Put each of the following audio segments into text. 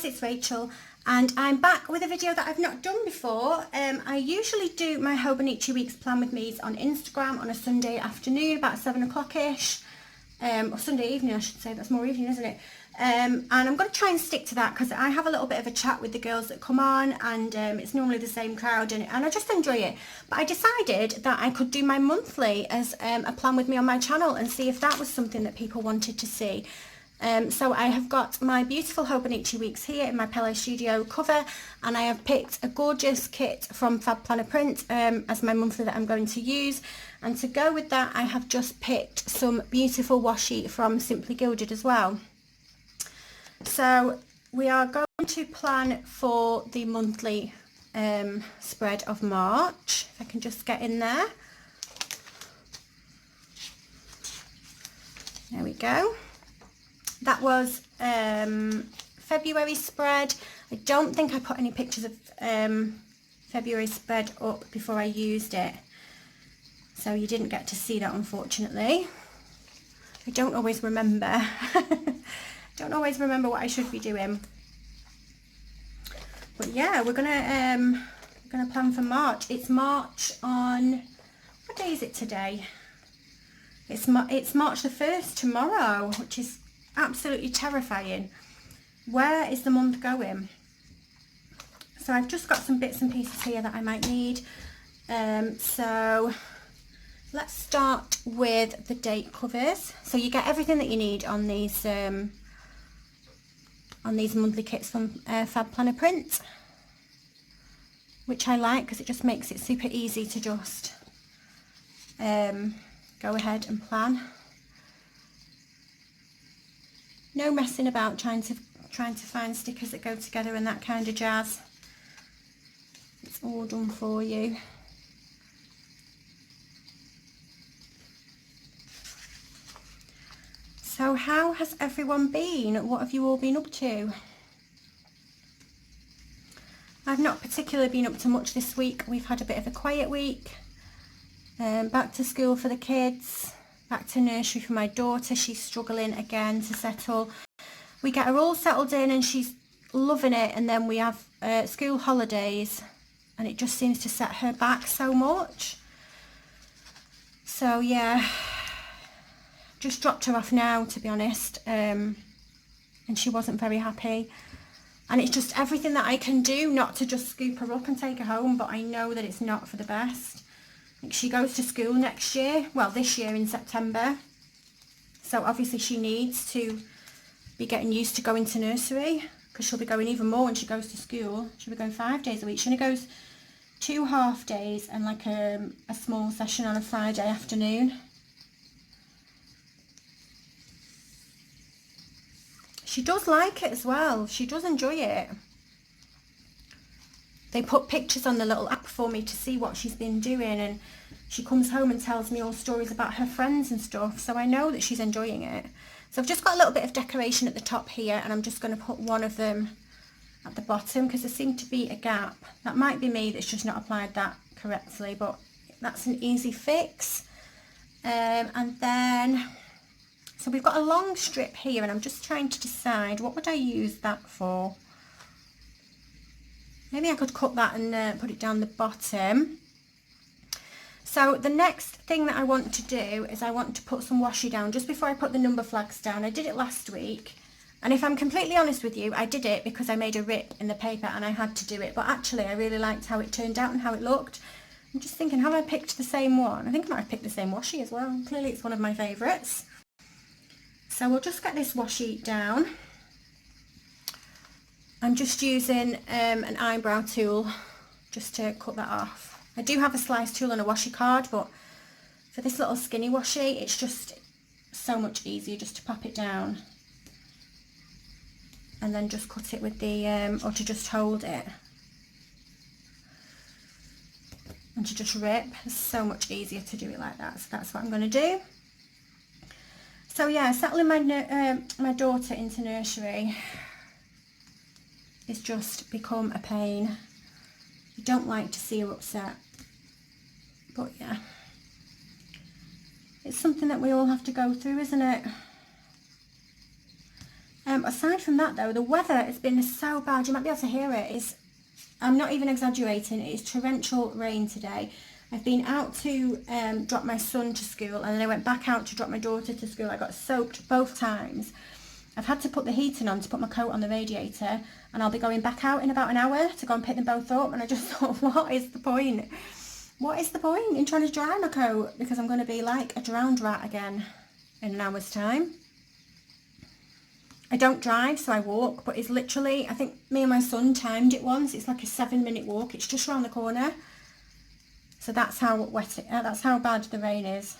guys, it's Rachel and I'm back with a video that I've not done before. I usually do my Hobonichi weeks plan with me's on Instagram on a Sunday afternoon about 7 o'clock-ish, or Sunday evening I should say, that's more evening isn't it? And I'm going to try and stick to that because I have a little bit of a chat with the girls that come on, and it's normally the same crowd, and I just enjoy it. But I decided that I could do my monthly as a plan with me on my channel and see if that was something that people wanted to see. So I have got my beautiful Hobonichi weeks here in my Pele Studio cover, and I have picked a gorgeous kit from Fab Planner Print as my monthly that I'm going to use. And to go with that, I have just picked some beautiful washi from Simply Gilded as well. So we are going to plan for the monthly spread of March. If I can just get in there. There we go. That was February spread. I don't think I put any pictures of February spread up before I used it, so you didn't get to see that, unfortunately. I don't always remember. Don't always remember what I should be doing. But yeah, we're gonna plan for March. It's March on, what day is it today? It's March the 1st tomorrow, which is absolutely terrifying. Where is the month going? So I've just got some bits and pieces here that I might need. So let's start with the date covers. So you get everything that you need on these monthly kits from Fab Planner Print, which I like because it just makes it super easy to just go ahead and plan. No messing about trying to find stickers that go together and that kind of jazz. It's all done for you. So how has everyone been? What have you all been up to? I've not particularly been up to much this week. We've had a bit of a quiet week. Back to school for the kids. Back to nursery for my daughter. She's struggling again to settle. We get her all settled in and she's loving it, and then we have school holidays and it just seems to set her back so much. So yeah, just dropped her off now, to be honest, and she wasn't very happy, and it's just everything that I can do not to just scoop her up and take her home, but I know that it's not for the best. She goes to school next year, well this year in September, so obviously she needs to be getting used to going to nursery, because she'll be going even more when she goes to school. She'll be going 5 days a week. She only goes 2 half days and like a small session on a Friday afternoon. She does like it as well. She does enjoy it. They put pictures on the little app for me to see what she's been doing, and she comes home and tells me all stories about her friends and stuff, so I know that she's enjoying it. So I've just got a little bit of decoration at the top here, and I'm just going to put one of them at the bottom because there seemed to be a gap. That might be me that's just not applied that correctly, but that's an easy fix. And then, so we've got a long strip here, and I'm just trying to decide what would I use that for. Maybe I could cut that and put it down the bottom. So the next thing that I want to do is I want to put some washi down just before I put the number flags down. I did it last week, and if I'm completely honest with you, I did it because I made a rip in the paper and I had to do it, but actually I really liked how it turned out and how it looked. I'm just thinking, have I picked the same one? I think I might have picked the same washi as well. Clearly it's one of my favourites. So we'll just get this washi down. I'm just using an eyebrow tool just to cut that off. I do have a slice tool and a washi card, but for this little skinny washi, it's just so much easier just to pop it down and then just cut it with the, or to just hold it and to just rip. It's so much easier to do it like that, so that's what I'm going to do. So yeah, settling my daughter into nursery, it's just become a pain. You don't like to see her upset, but yeah, it's something that we all have to go through, isn't it? Aside from that though, the weather has been so bad, you might be able to hear it. I'm not even exaggerating, it is torrential rain today. I've been out to drop my son to school, and then I went back out to drop my daughter to school. I got soaked both times. I've had to put the heating on to put my coat on the radiator, and I'll be going back out in about an hour to go and pick them both up, and I just thought, what is the point? What is the point in trying to dry my coat? Because I'm going to be like a drowned rat again in an hour's time. I don't drive, so I walk, but it's literally, I think me and my son timed it once. It's like a 7-minute walk. It's just around the corner. So that's how that's how bad the rain is.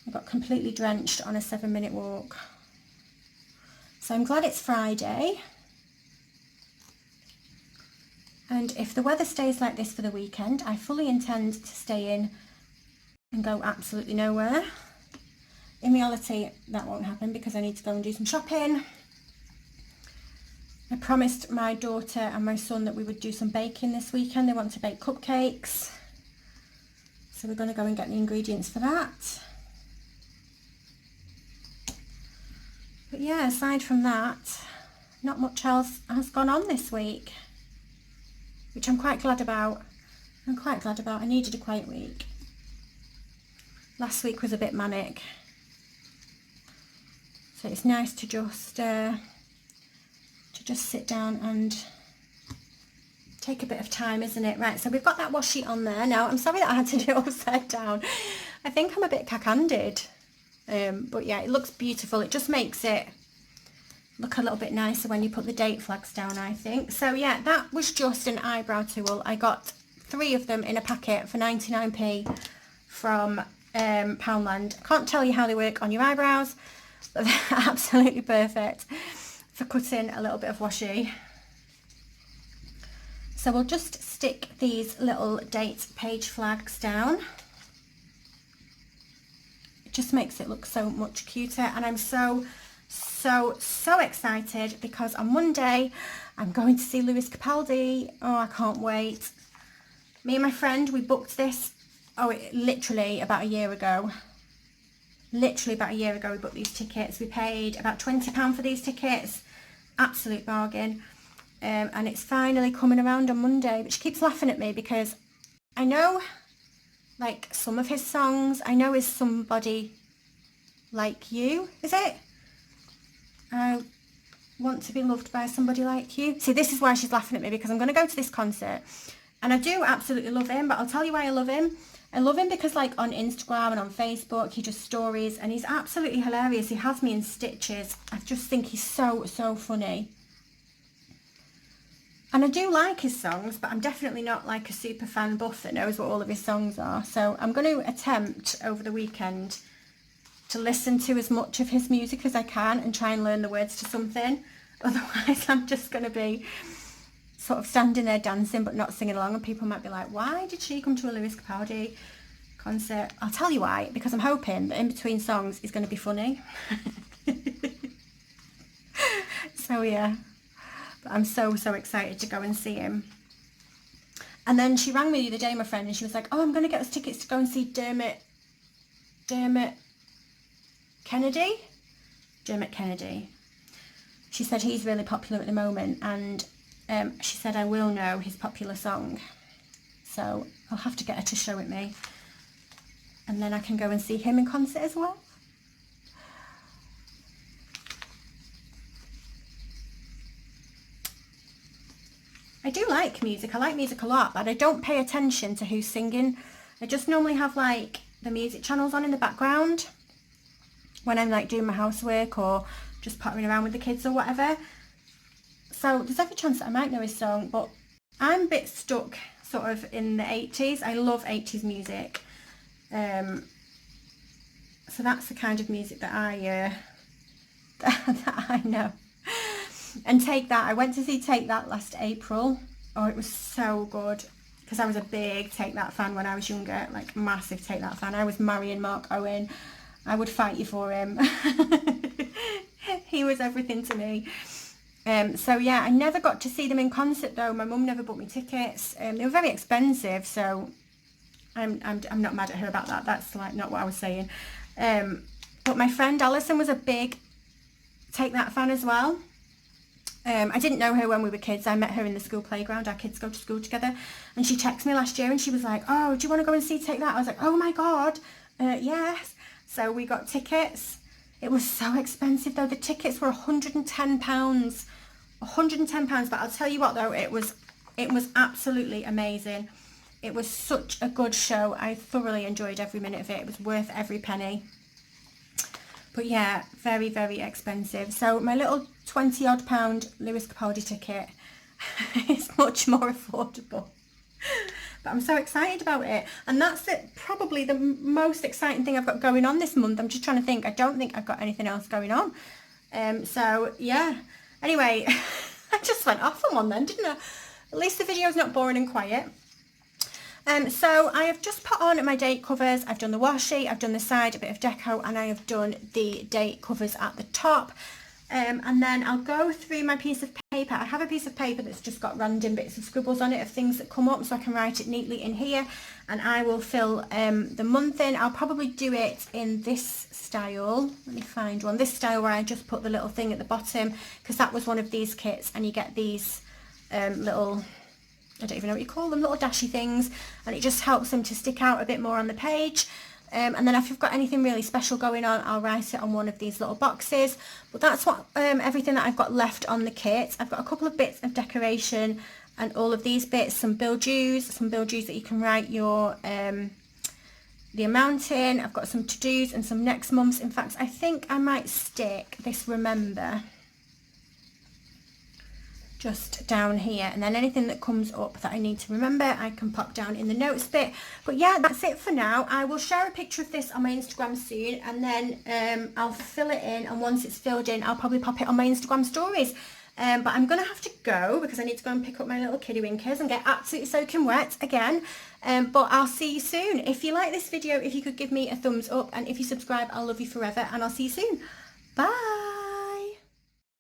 I got completely drenched on a 7-minute walk. So I'm glad it's Friday. And if the weather stays like this for the weekend, I fully intend to stay in and go absolutely nowhere. In reality, that won't happen because I need to go and do some shopping. I promised my daughter and my son that we would do some baking this weekend. They want to bake cupcakes. So we're going to go and get the ingredients for that. But yeah, aside from that, not much else has gone on this week, which I'm quite glad about. I needed a quiet week. Last week was a bit manic. So it's nice to just sit down and take a bit of time, isn't it? Right, so we've got that washi on there. Now, I'm sorry that I had to do it upside down. I think I'm a bit cack-handed. But yeah, it looks beautiful. It just makes it look a little bit nicer when you put the date flags down, I think. So yeah, that was just an eyebrow tool. I got 3 of them in a packet for 99p from Poundland. I can't tell you how they work on your eyebrows, but they're absolutely perfect for cutting a little bit of washi. So we'll just stick these little date page flags down. It just makes it look so much cuter, and I'm so excited because on Monday I'm going to see Lewis Capaldi. Oh, I can't wait. Me and my friend, we booked this, literally about a year ago. Literally about a year ago we booked these tickets. We paid about £20 for these tickets. Absolute bargain. And it's finally coming around on Monday, but she keeps laughing at me because I know like some of his songs. I know is Somebody Like You, is it? I want to be loved by somebody like you. See, this is why she's laughing at me, because I'm going to go to this concert and I do absolutely love him, but I'll tell you why I love him. I love him because like on Instagram and on Facebook, he does stories and he's absolutely hilarious. He has me in stitches. I just think he's so funny. And I do like his songs, but I'm definitely not like a super fan buff that knows what all of his songs are. So I'm going to attempt over the weekend to listen to as much of his music as I can and try and learn the words to something. Otherwise, I'm just going to be sort of standing there dancing but not singing along, and people might be like, why did she come to a Lewis Capaldi concert? I'll tell you why, because I'm hoping that in between songs he's going to be funny. So yeah. But I'm so excited to go and see him. And then she rang me the other day, my friend, and she was like, oh, I'm going to get us tickets to go and see Dermot Kennedy. She said he's really popular at the moment, and she said I will know his popular song. So I'll have to get her to show it me. And then I can go and see him in concert as well. I do like music. I like music a lot, but I don't pay attention to who's singing. I just normally have like the music channels on in the background when I'm like doing my housework or just pottering around with the kids or whatever. So there's every chance that I might know his song, but I'm a bit stuck sort of in the 80s. I love 80s music. So that's the kind of music that I that I know. And Take That, I went to see Take That last April. Oh, it was so good, because I was a big Take That fan when I was younger, like massive Take That fan. I was marrying Mark Owen. I would fight you for him. He was everything to me. So yeah, I never got to see them in concert though. My mum never bought me tickets. They were very expensive, so I'm not mad at her about that. That's like not what I was saying. But my friend Alison was a big Take That fan as well. I didn't know her when we were kids. I met her in the school playground. Our kids go to school together, and she texted me last year and she was like, oh, do you want to go and see Take That? I was like, oh my god, yes. So we got tickets. It was so expensive though. The tickets were £110. £110, but I'll tell you what though, it was absolutely amazing. It was such a good show. I thoroughly enjoyed every minute of it. It was worth every penny. But yeah, very, very expensive. So my little 20 odd pound Lewis Capaldi ticket is much more affordable. But I'm so excited about it. And that's probably the most exciting thing I've got going on this month. I'm just trying to think. I don't think I've got anything else going on. So yeah. Anyway, I just went off on one then, didn't I? At least the video's not boring and quiet. So I have just put on my date covers. I've done the washi, I've done the side, a bit of deco, and I have done the date covers at the top. And then I'll go through my piece of paper. I have a piece of paper that's just got random bits of scribbles on it of things that come up, so I can write it neatly in here, and I will fill the month in. I'll probably do it in this style. Let me find one. This style where I just put the little thing at the bottom, because that was one of these kits, and you get these little, I don't even know what you call them, little dashy things, and it just helps them to stick out a bit more on the page. And then if you've got anything really special going on, I'll write it on one of these little boxes. But that's what everything that I've got left on the kit. I've got a couple of bits of decoration and all of these bits, some bill-dues that you can write your the amount in. I've got some to-dos and some next months. In fact, I think I might stick this remember just down here, and then anything that comes up that I need to remember I can pop down in the notes bit. But yeah, that's it for now. I will share a picture of this on my Instagram soon, and then I'll fill it in, and once it's filled in I'll probably pop it on my Instagram stories. But I'm gonna have to go because I need to go and pick up my little kiddie winkers and get absolutely soaking wet again. But I'll see you soon. If you like this video, if you could give me a thumbs up, and if you subscribe, I'll love you forever, and I'll see you soon. Bye.